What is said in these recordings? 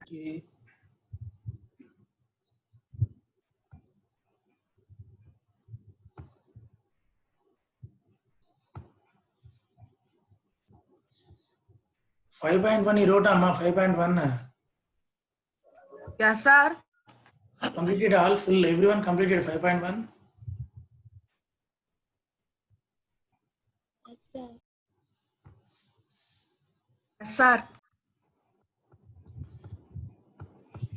Okay. Five point one you wrote, Amma. 5.1. Yes, sir. Completed all full. Everyone completed 5.1. Yes, sir. Yes, sir.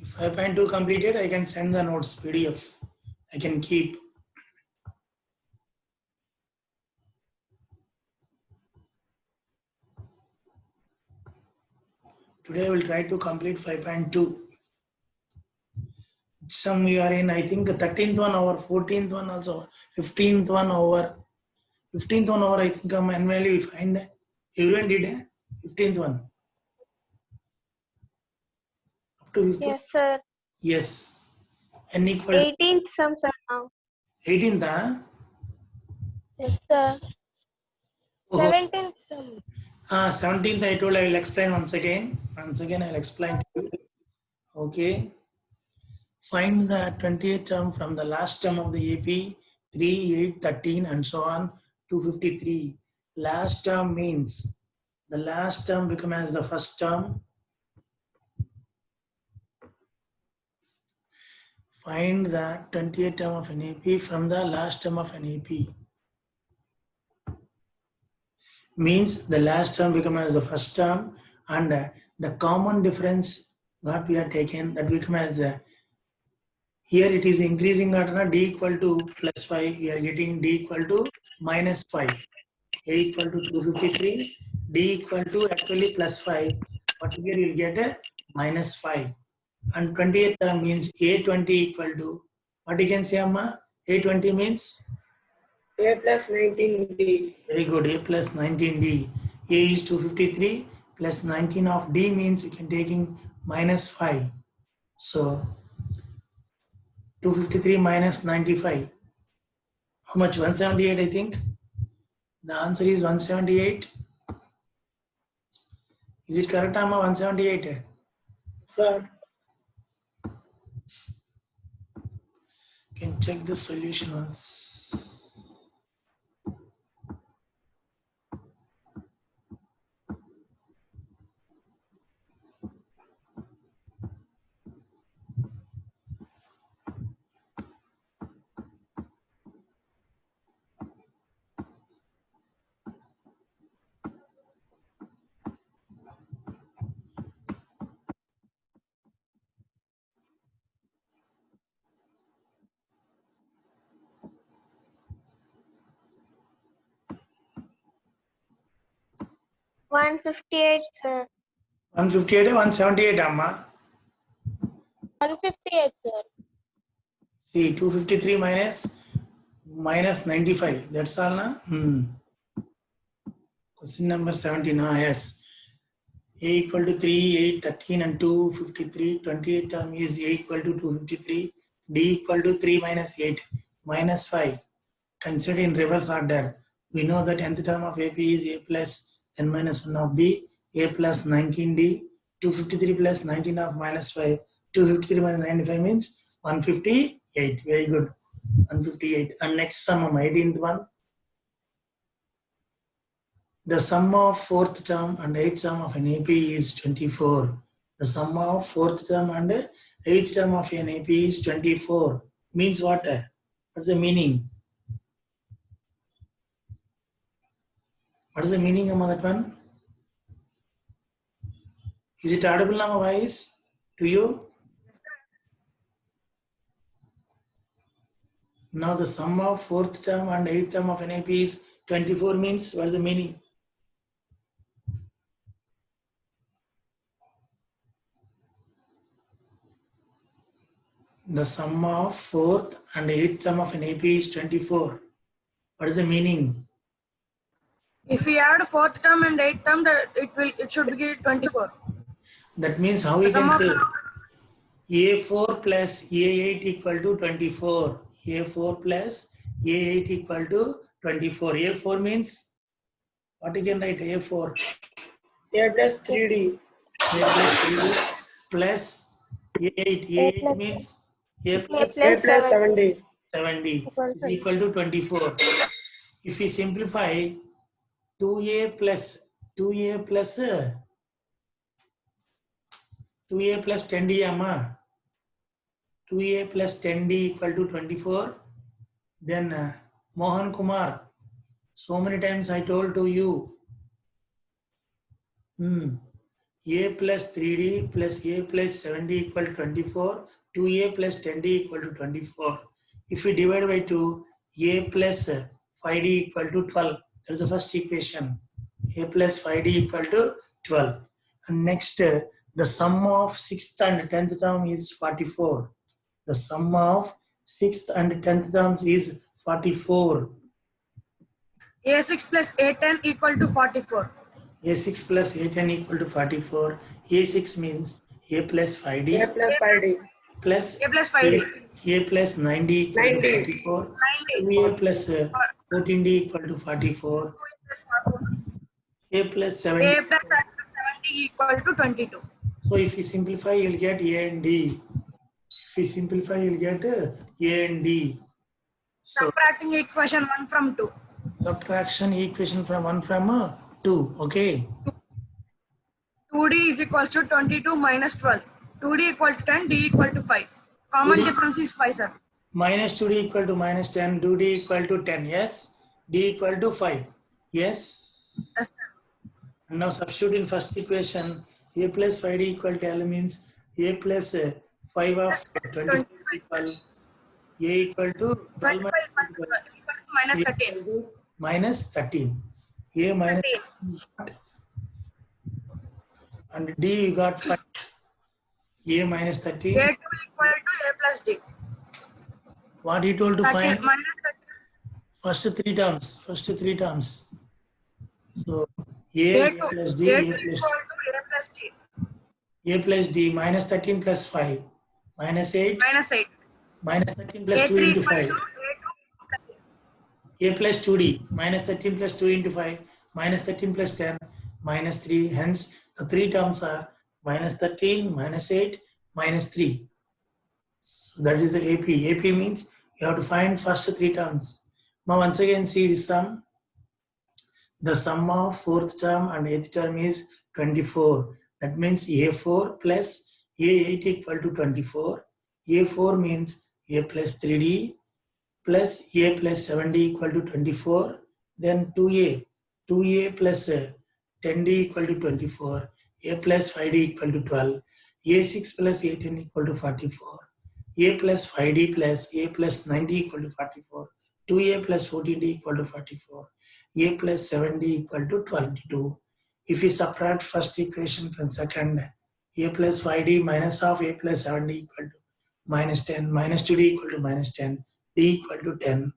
If 5.2 completed, I can send the notes PDF. I can keep. Today I will try to complete 5.2. Some we are in, I think 13th one over 14th one also, 15th one over 15th one over, I think manually we find everyone did 15th one. Up to 15th? Yes, sir. Yes. N equal to 18th sum, sir, now. 18th, huh? Yes, sir. Oh. 17th sum. 17th I told I will explain once again. Once again I will explain to you. Okay. Find the 20th term from the last term of the AP, 3, 8, 13 and so on, 253. Last term means the last term become as the first term. Find the 20th term of an AP from the last term of an AP. Means the last term become as the first term, and the common difference what we are taken that become as here it is increasing order d equal to plus 5, we are getting d equal to minus 5. A equal to 253, D equal to actually plus 5, but here you'll get a minus 5. And 28th term means A20 equal to, what you can say, Amma? A20 means? A plus 19D. Very good, A plus 19D. A is 253 plus 19 of D means you can taking minus 5. So 253 minus 95. How much? 178, I think. The answer is 178. Is it correct, Amma? 178? Sir. Can check the solution once. One 158, sir. 158 or 178, Amma? 158, sir. See, 253 minus 95. That's all, na? Question number 17. Yes. A equal to 3, 8, 13 and 253. 28 term is A equal to 253. D equal to 3 minus 8 minus 5. Consider in reverse order. We know that nth term of AP is A plus n minus 1 of D, A plus 19D, 253 plus 19 of minus 5. 253 minus 95 means 158. Very good. 158. And next sum of 18th one. The sum of fourth term and eighth term of an AP is 24. The sum of fourth term and eighth term of an AP is 24. Means what? What's the meaning? What is the meaning of that one? Is it audible now, voice to you? Now the sum of fourth term and eighth term of an AP is 24 means what is the meaning? The sum of fourth and eighth term of an AP is 24. What is the meaning? If we add fourth term and eighth term, it should be 24. That means how we can say A4 plus A8 equal to 24. A4 plus A8 equal to 24. A4 means what you can write? A4. A plus 3D. A plus 3D. plus 8. A 8 plus means A A plus A plus plus 70. 70 equals is equal to 24. If we simplify 2a plus 2a plus 2a plus 10d amma 2a plus 10d equal to 24. Then Mohan Kumar, so many times I told to you, a plus 3d plus a plus 7d equal to 24, 2a plus 10d equal to 24. If we divide by 2, a plus 5d equal to 12. That is the first equation. A plus 5d equal to 12. And next, the sum of 6th and 10th term is 44. The sum of 6th and 10th terms is 44. A6 plus A10 equal to 44. A6 plus A10 equal to 44. A6 means A plus 5D A plus 5D. plus A plus 5D. A plus 9D equal to 90. 44. 90. 2A plus 14D equal to 44. A plus 70. A plus 70 equal to 22. So if you simplify, you'll get A and D. If you simplify, you'll get A and D. So Subtracting equation 1 from 2. subtraction equation from 1 from 2. Okay. 2D is equals to 22 minus 12. 2D equal to 10, D equal to 5. Common 2D difference is 5, sir. minus 2D equal to minus 10. 2D equal to 10. Yes. D equal to 5. Yes. Yes, sir. Now substitute in first equation. A plus 5D equal to L means A plus 5 of 25 equal A equal to 12 25 equal to minus 13. minus 13. A minus 13. and D you got 5. A minus 13. A2 equal to A plus D. What he told to 13 find? minus 13. First three terms. First three terms. So A A2. plus D, A2 A plus equal to A plus D. A plus D minus 13 plus 5 minus 8 Minus 8. minus 13 plus 2 A3 into equal 5. to A2 plus D. A plus 2D minus 13 plus 2 into 5 minus 13 plus 10 minus 3. Hence, the three terms are minus 13, minus 8, minus 3. So that is the AP. AP means you have to find first three terms. Now once again see this sum. The sum of fourth term and eighth term is 24. That means A4 plus A8 equal to 24. A4 means A plus 3D plus A plus 7D equal to 24. Then 2A plus 10D equal to 24. A plus 5D equal to 12. A6 plus A10 equal to 44. A plus 5D plus A plus 90 equal to 44. 2A plus 14D equal to 44. A plus 7D equal to 22. If we subtract first equation from second, A plus 5D minus of A plus 7D equal to minus 10, minus 2D equal to minus 10, D equal to 10.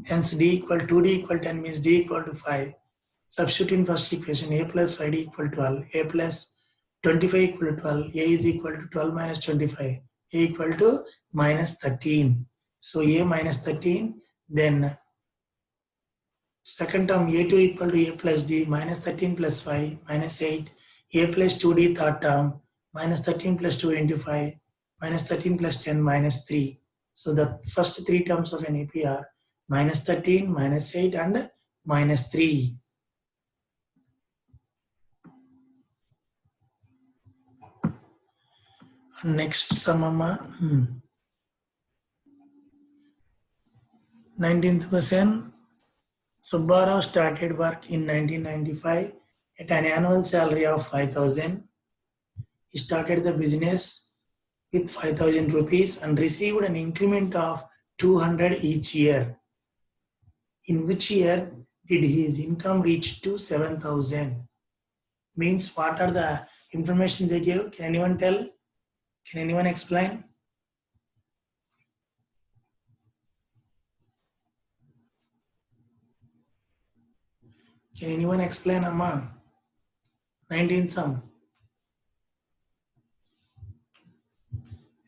Hence D equal to 2D equal to 10 means D equal to 5. Substitute in first equation, A plus 5D equal to 12, A plus 25 equal to 12, A is equal to 12 minus 25, A equal to minus 13. So A minus 13, then second term A2 equal to A plus D, minus 13 plus 5, minus 8, A plus 2D third term, minus 13 plus 2 into 5, minus 13 plus 10, minus 3. So the first three terms of an AP are minus 13, minus 8 and minus 3. Next sum, 19th question. Subbarao started work in 1995 at an annual salary of 5,000. He started the business with 5,000 rupees and received an increment of 200 each year. In which year did his income reach to 7,000? Means what are the information they gave? Can anyone tell? Can anyone explain? Can anyone explain, Amma? 19 sum.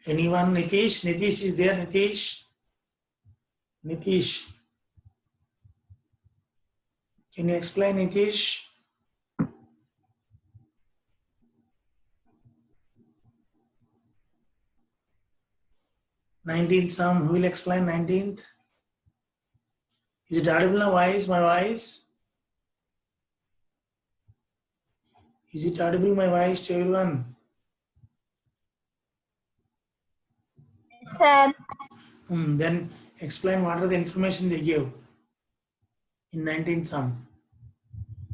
Anyone? Nitish? Nitish is there, Nitish? Nitish. Can you explain, Nitish? 19th sum, who will explain 19th? Is it audible now, voice, my voice? Is it audible, my voice to everyone? Sir. Then explain what are the information they give in 19th sum.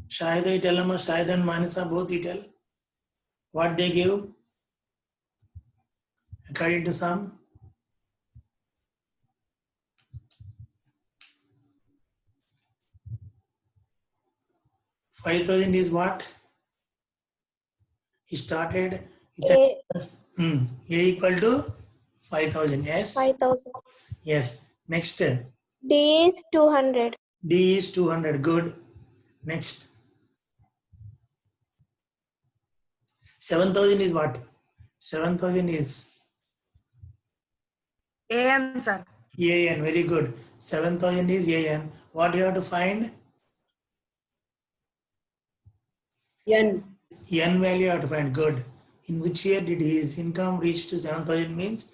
Shahida, you tell them, Shahida and Manasa, both you tell what they give according to sum. 5,000 is what? He started with A. A equal to 5,000. Yes. 5,000. Yes. Next. D is 200. D is 200. Good. Next. 7,000 is what? 7,000 is AN, sir. AN. Very good. 7,000 is AN. What do you have to find? N. N value you have to find. Good. In which year did his income reach to 7,000 means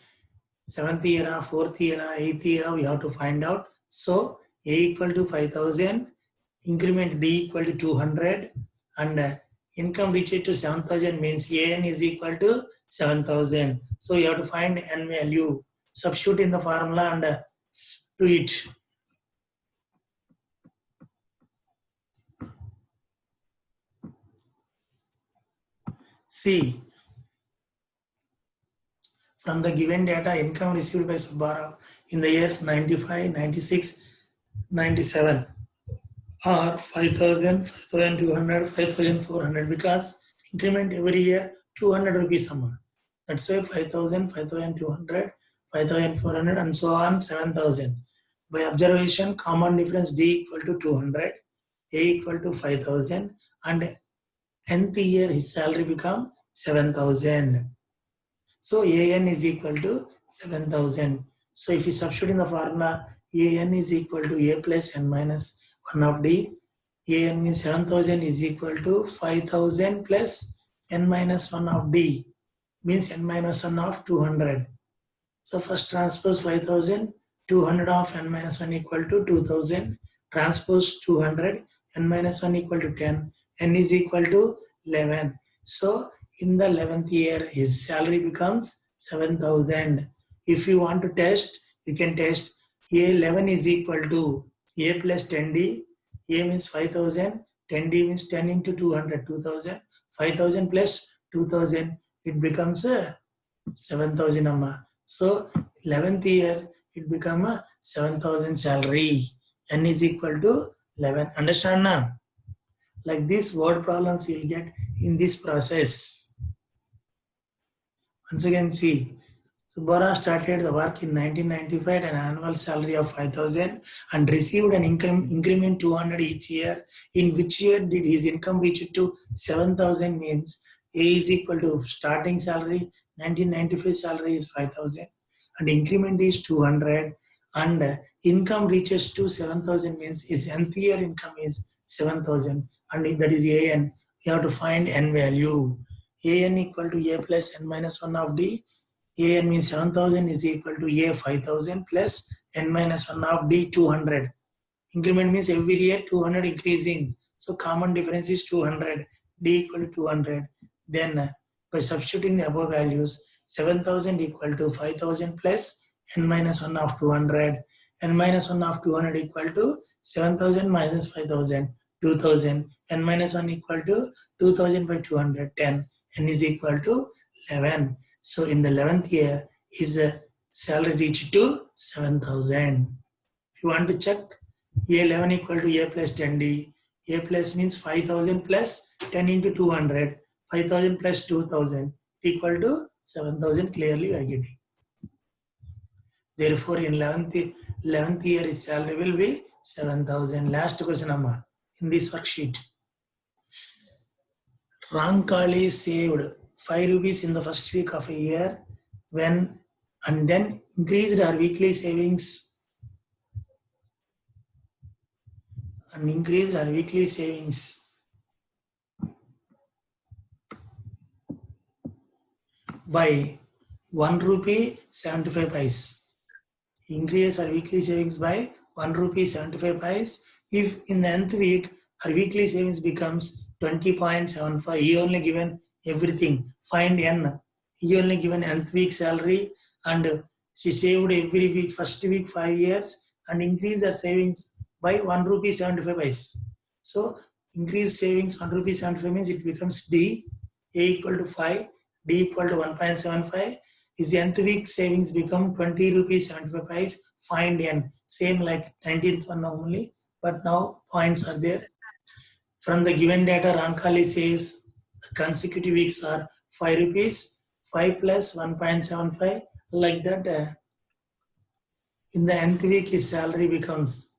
7th year, 4th year, 8th year, we have to find out. So A equal to 5,000, increment D equal to 200, and income reached to 7,000 means AN is equal to 7,000. So you have to find N value, substitute in the formula and do it. See, from the given data, income received by Subbarao in the years 95, 96, 97 are 5,000, 5,200, 5,400 because increment every year 200 rupees amount. That's why 5,000, 5,200, 5,400 and so on 7,000. By observation, common difference D equal to 200, A equal to 5,000 and nth year his salary become 7,000. So AN is equal to 7,000. So if you substitute in the formula, AN is equal to A plus N minus 1 of D. AN means 7,000 is equal to 5,000 plus N minus 1 of D. Means N minus 1 of 200. So first transpose 5,000, 200 of N minus 1 equal to 2,000. Transpose 200, N minus 1 equal to 10. N is equal to 11. So in the 11th year, his salary becomes 7,000. If you want to test, you can test A11 is equal to A plus 10D. A means 5,000, 10D means 10 into 200, 2,000. 5,000 plus 2,000, it becomes 7,000 amma. So 11th year, it become a 7,000 salary. N is equal to 11. Understand now? Like this word problems you'll get in this process. Once again, see, Subbara started the work in 1995 at an annual salary of 5,000 and received an increment 200 each year. In which year did his income reach to 7,000 means A is equal to starting salary, 1995 salary is 5,000 and increment is 200 and income reaches to 7,000 means his nth year income is 7,000 and that is AN. You have to find N value. AN equal to A plus N minus 1 of D. AN means 7,000 is equal to A 5,000 plus N minus 1 of D 200. Increment means every year 200 increasing. So common difference is 200. D equal to 200. Then by substituting the above values, 7,000 equal to 5,000 plus N minus 1 of 200. N minus 1 of 200 equal to 7,000 minus 5,000. 2,000. N minus 1 equal to 2,000 by 200. 10. N is equal to 11. So in the 11th year, his salary reached to 7,000. If you want to check, A11 equal to A plus 10D. A plus means 5,000 plus 10 into 200. 5,000 plus 2,000 equal to 7,000. Clearly we are getting. Therefore, in 11th year, his salary will be 7,000. Last question, Amma, in this worksheet. Rankali saved 5 rupees in the first week of a year and then increased her weekly savings by 1 rupee 75 paise. increase her weekly savings by 1 rupee 75 paise. If in the nth week her weekly savings becomes 20.75, he only given everything. Find n. He only given nth week salary and she saved every week, first week 5 years and increase her savings by 1 rupee 75 paise. So increase savings 1 rupee 75 means it becomes D. A equal to 5, D equal to 1.75. His nth week savings become 20 rupees 75 paise. Find n. Same like 19th one only, but now points are there. From the given data, Rankali saves the consecutive weeks are 5 rupees, 5 plus 1.75. Like that, in the nth week, his salary becomes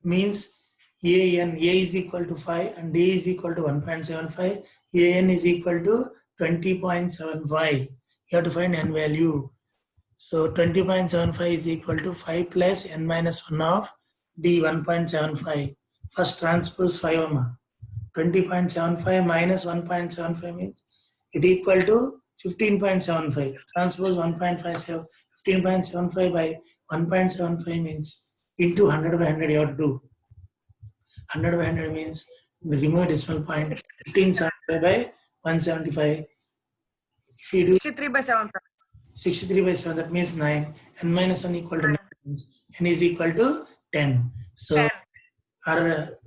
means A is equal to 5 and D is equal to 1.75. AN is equal to 20.75. You have to find n value. So 20.75 is equal to 5 plus n minus 1 of D 1.75. First transpose 5 amma. 20.75 minus 1.75 means it equal to 15.75. Transpose 1.57. 15.75 by 1.75 means into 100 by 100 you have to do. 100 by 100 means remove decimal point. 15.75 by 175. If you do 63 by 7. 63 by 7, that means 9. N minus 1 equal to 9. N is equal to 10. So 10. our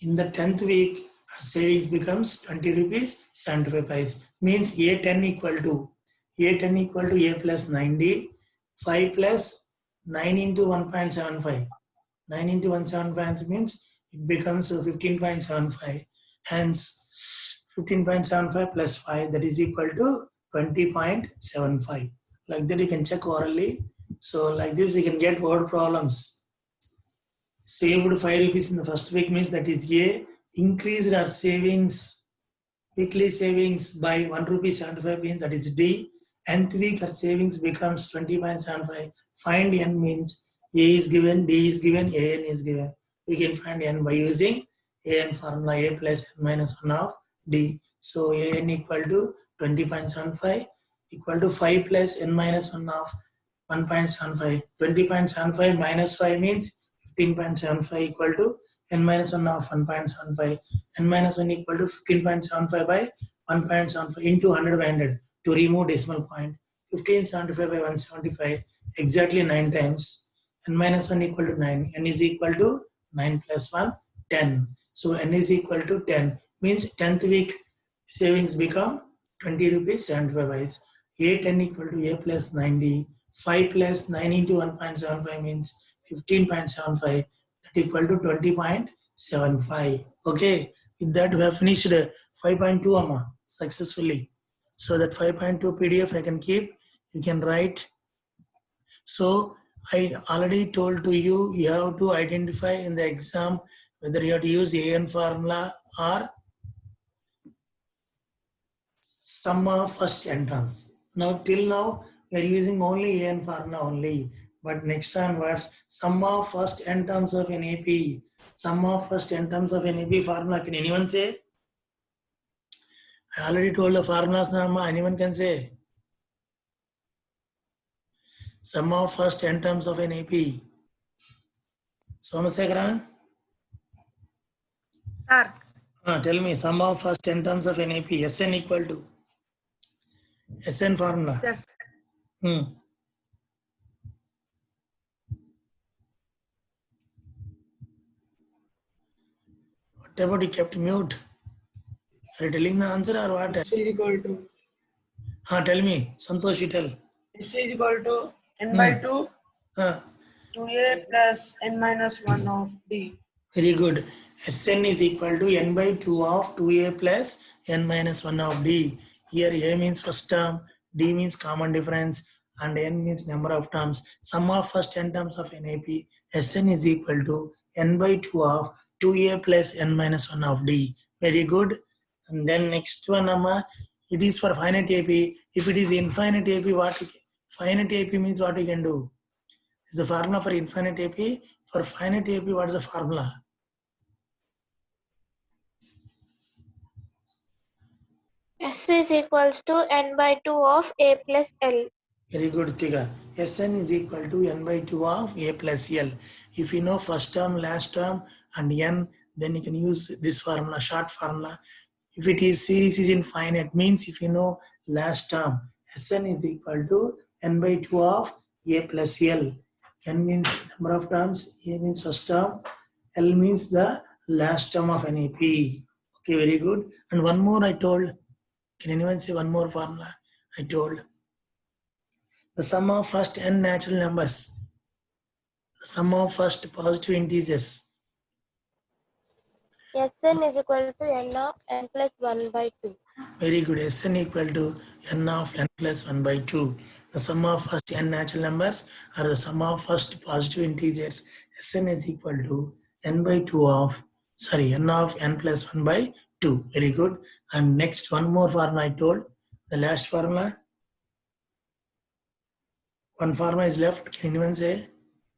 in the 10th week, our savings becomes 20 rupees 75 paise. Means A10 equal to A plus 90. 5 plus 9 into 1.75. 9 into 1.75 means it becomes 15.75. Hence 15.75 plus 5, that is equal to 20.75. Like that you can check orally. So like this you can get word problems. Saved 5 rupees in the first week means that is A. Increased our savings, weekly savings by 1 rupee 75 means that is D. Nth week our savings becomes 20.75. Find n means A is given, D is given, AN is given. We can find n by using AN formula, A plus n minus 1 of D. So AN equal to 20.75 equal to 5 plus n minus 1 of 1.75. 20.75 minus 5 means 15.75 equal to n minus 1 of 1.75. N minus 1 equal to 15.75 by 1.75 into 100 by 100 to remove decimal point. 1575 by 175 exactly 9 times. N minus 1 equal to 9. N is equal to 9 plus 1, 10. So n is equal to 10 means 10th week savings become 20 rupees 75 paise. A10 equal to A plus 90. 5 plus 9 into 1.75 means 15.75, that equal to 20.75. Okay, with that we have finished 5.2 amma successfully. So that 5.2 PDF I can keep, you can write. So I already told to you, you have to identify in the exam whether you have to use AN formula or sum of first n terms. Now till now we are using only AN formula only, but next onwards sum of first n terms of an AP. Sum of first n terms of an AP formula, can anyone say? I already told the formulas now, anyone can say? Sum of first n terms of an AP. Somasekaran? Sir, Tell me, sum of first n terms of an AP, Sn equal to Sn formula. yes. What about you kept mute? Are you telling the answer or what? S is equal to Tell me, Santosh, you tell. S is equal to n by 2 Uh, 2a plus n minus 1 of D. Very good. Sn is equal to n by 2 of 2a plus n minus 1 of D. Here a means first term, D means common difference, and n means number of terms. Sum of first n terms of an AP, Sn is equal to n by 2 of 2a plus n minus 1 of D. Very good. And then next one, it is for finite AP. If it is infinite AP, finite AP means what we can do? Is the formula for infinite AP. For finite AP, what is the formula? S is equals to n by 2 of A plus L. Very good, Tiga. Sn is equal to n by 2 of a plus l. If you know first term, last term, and n, then you can use this formula, short formula. If it is series is infinite, means if you know last term, Sn is equal to n by 2 of a plus l. N means number of terms, a means first term, L means the last term of an AP. Okay, very good. And one more I told. Can anyone say one more formula? I told. The sum of first n natural numbers. The sum of first positive integers. Sn is equal to n of n plus 1 by 2. Very good. Sn equal to n of n plus 1 by 2. The sum of first n natural numbers are the sum of first positive integers. Sn is equal to n by 2 of, n of n plus 1 by 2. Very good. And next one more formula I told. The last formula. One formula is left. Can anyone say?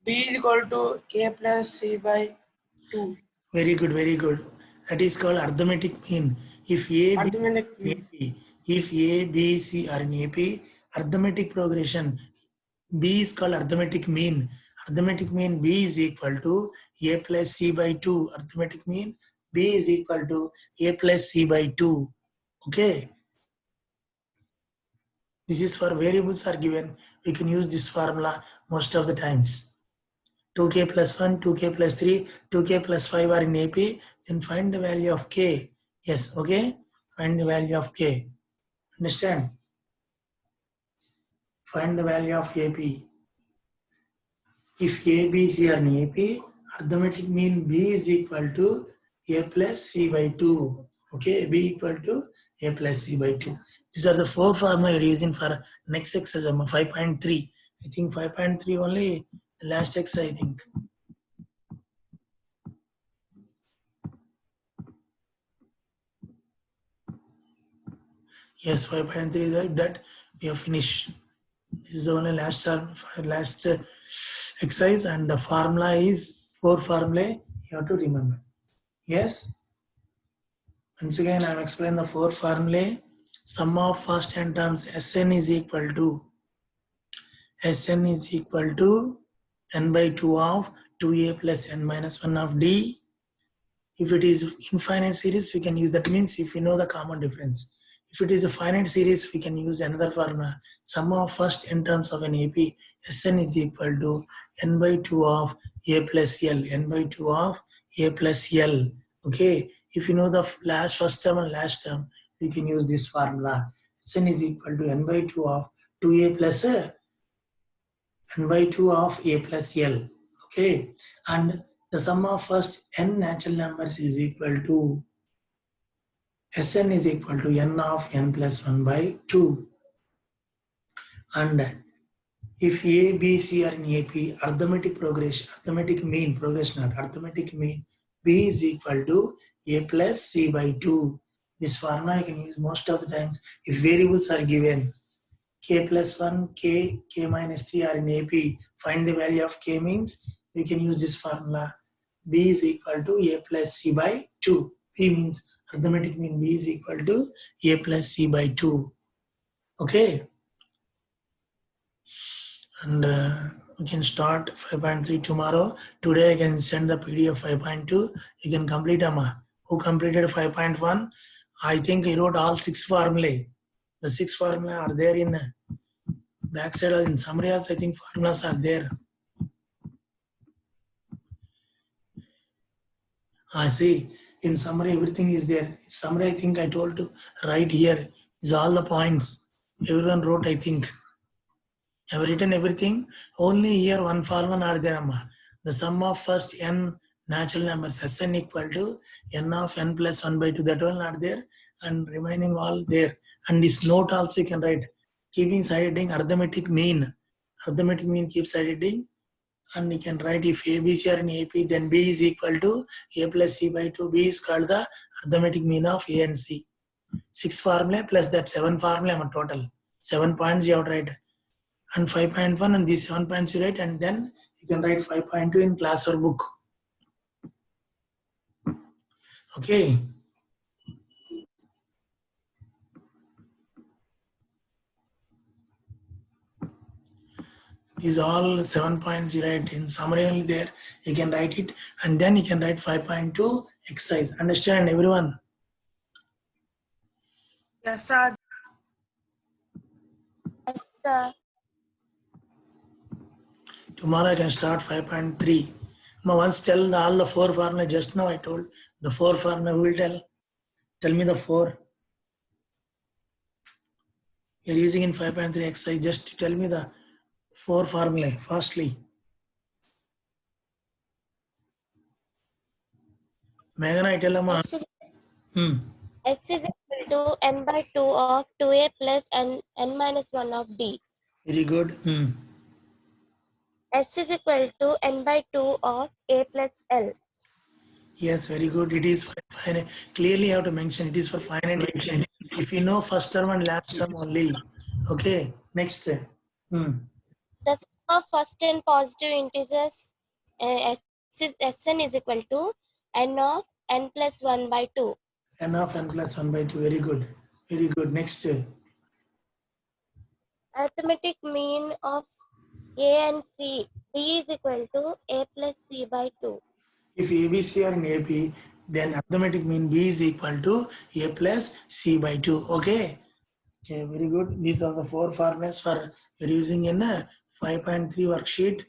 B is equal to A plus C by 2. Very good, very good. That is called arithmetic mean. If A, B, Arithmetic in mean. AP, if A, B, C are in AP, arithmetic progression, B is called arithmetic mean. Arithmetic mean B is equal to A plus C by 2. Arithmetic mean B is equal to A plus C by 2. Okay. This is for variables are given. We can use this formula most of the times. 2k plus 1, 2k plus 3, 2k plus 5 are in AP, then find the value of k. Yes, okay? Find the value of k. Understand? Find the value of AP. If A, B, C are in AP, arithmetic mean B is equal to A plus C by 2. Okay, B equal to A plus C by 2. These are the four formula you're using for next exercise, 5.3. I think 5.3 only the last exercise, I think. Yes, 5.3 is like that. We have finished. This is the only last term, last exercise, and the formula is four formulae. You have to remember. Yes. Once again, I am explaining the four formulae. Sum of first n terms Sn is equal to n by 2 of 2a plus n minus 1 of d. If it is infinite series, we can use, that means if we know the common difference. If it is a finite series, we can use another formula. Sum of first n terms of an AP, Sn is equal to n by 2 of a plus l, n by 2 of a plus l. Okay, if you know the first term and last term, we can use this formula. Sn is equal to n by 2 of 2a plus n by 2 of a plus l. Okay, and the sum of first n natural numbers is equal to Sn is equal to n of n plus 1 by 2. And if A, B, C are in AP, arithmetic mean, B is equal to A plus C by 2. This formula you can use most of the times if variables are given. K plus 1, K minus 3 are in AP. Find the value of K means we can use this formula. B is equal to A plus C by 2. P means arithmetic mean B is equal to A plus C by 2. Okay. And we can start 5.3 tomorrow. Today I can send the PDF 5.2. You can complete Amma. Who completed 5.1? I think I wrote all 6 formulae. The 6 formulae are there in backside or in summary also. I think formulas are there. I see. In summary, everything is there. Summary, I think I told to write here is all the points. Everyone wrote, I think. I have written everything. Only here one formula are there, Amma. The sum of first n natural numbers, Sn equal to n of n plus 1 by 2. That one are there. And remaining all there. And this note also you can write. Keeping side heading arithmetic mean. Arithmetic mean keep side heading. And you can write if A, B, C are in AP, then B is equal to A plus C by 2. B is called the arithmetic mean of A and C. 6 formula plus that 7 formula total. 7 points you have to write. And 5.1 and these 7 points you write, and then you can write 5.2 in class or book. Okay. is all 7 points you write in summary only there. You can write it and then you can write 5.2 exercise. Understand everyone? Yes, sir. Yes, sir. Tomorrow I can start 5.3. Now once tell all the 4 formula. Just now I told the 4 formula. Who will tell? Tell me the 4. You're using in 5.3 exercise. Just tell me the 4 formula fastly. Meghana, I tell Amma. S is, Hmm. S is equal to n by 2 of 2a plus n minus 1 of d. Very good. Hmm. S is equal to n by 2 of a plus l. Yes, very good. It is for finite. Clearly, you have to mention it is for finite. If you know first term and last term only. Okay. Next. Hmm. The sum of first and positive integers Sn is equal to n of n plus 1 by 2. N of n plus 1 by 2. Very good. Very good. Next. Arithmetic mean of a and c. B is equal to a plus c by 2. If ABC are in AP, then arithmetic mean B is equal to A plus C by 2. Okay. Okay, very good. These are the 4 formulas for you're using in a 5.3 worksheet.